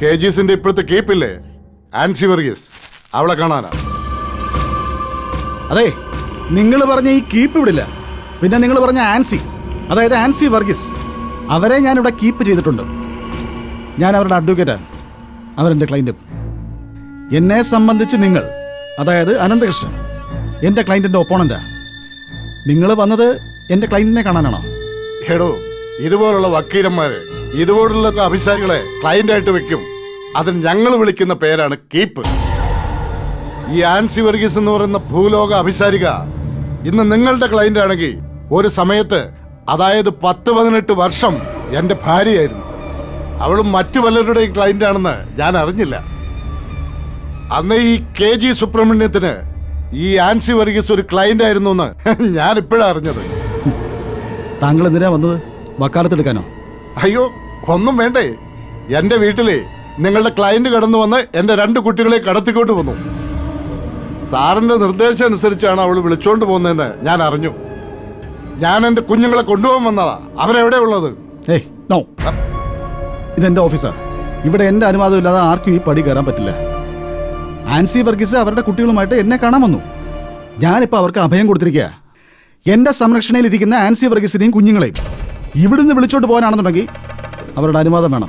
KGസിന്റെ ഇപ്പോഴത്തെ കീപ്പില്ലേ, ആൻസി വർഗീസ്, അവളെ കാണാനാ. അതെ, നിങ്ങൾ പറഞ്ഞ ഈ കീപ്പ് ഇവിടില്ല. പിന്നെ നിങ്ങൾ പറഞ്ഞ ആൻസി, അതായത് ആൻസി വർഗീസ്, അവരെ ഞാനിവിടെ കീപ്പ് ചെയ്തിട്ടുണ്ട്. ഞാൻ അവരുടെ അഡ്വക്കേറ്റാണ്, അവരെൻ്റെ ക്ലൈൻറ്റും. എന്നെ സംബന്ധിച്ച് നിങ്ങൾ, അതായത് അനന്തകൃഷ്ണൻ, എൻ്റെ ക്ലൈൻറ്റിൻ്റെ ഒപ്പോണൻ്റാ. നിങ്ങൾ വന്നത് എൻ്റെ ക്ലൈൻറ്റിനെ കാണാനാണോ? എടോ, ഇതുപോലുള്ള വക്കീലന്മാര് ഇതുപോലുള്ള അഭിസാരികളെ ക്ലയന്റായിട്ട് വെക്കും. അതിന് ഞങ്ങൾ വിളിക്കുന്ന പേരാണ് കീപ്പ്. ഈ ആൻസി വർഗീസ് എന്ന് പറയുന്ന ഭൂലോക അഭിസാരിക ഇന്ന് നിങ്ങളുടെ ക്ലയന്റ് ആണെങ്കിൽ ഒരു സമയത്ത്, അതായത് 10-18 വർഷം എൻ്റെ ഭാര്യയായിരുന്നു. അവളും മറ്റു പലരുടെയും ക്ലയന്റ് ആണെന്ന് ഞാൻ അറിഞ്ഞില്ല. അന്ന് ഈ KG സുബ്രഹ്മണ്യത്തിന് ഈ ആൻസി വർഗീസ് ഒരു ക്ലയന്റ് ആയിരുന്നു എന്ന് ഞാൻ ഇപ്പോഴാണ് അറിഞ്ഞത്. താങ്കൾ എന്തിനാ വന്നത്? വക്കാലത്തെടുക്കാനോ? അയ്യോ, ഒന്നും വേണ്ടേ. എൻ്റെ വീട്ടിലെ നിങ്ങളുടെ ക്ലയന്റ് കടന്നു വന്ന് എൻ്റെ 2 കുട്ടികളെ കടത്തിക്കൊണ്ട് വന്നു. സാറിന്റെ നിർദ്ദേശം അനുസരിച്ചാണ് അവൾ വിളിച്ചോണ്ട് പോകുന്നതെന്ന് ഞാൻ അറിഞ്ഞു. ഞാൻ എൻ്റെ കുഞ്ഞുങ്ങളെ കൊണ്ടുപോകാൻ വന്നതാ. അവരെവിടെ ഉള്ളത്? ഏയ് നോ, ഇതെന്റെ ഓഫീസാ. ഇവിടെ എൻ്റെ അനുവാദം ഇല്ലാതെ ആർക്കും ഈ പടി കയറാൻ പറ്റില്ല. ആൻസി വർഗീസ് അവരുടെ കുട്ടികളുമായിട്ട് എന്നെ കാണാൻ വന്നു. ഞാനിപ്പോൾ അവർക്ക് അഭയം കൊടുത്തിരിക്കുക. എൻ്റെ സംരക്ഷണയിലിരിക്കുന്ന ആൻസി വർഗീസിനെയും കുഞ്ഞുങ്ങളെയും ഇവിടുന്ന് വിളിച്ചോണ്ട് പോകാനാണെന്നുണ്ടെങ്കിൽ അവരുടെ അനുവാദം വേണം.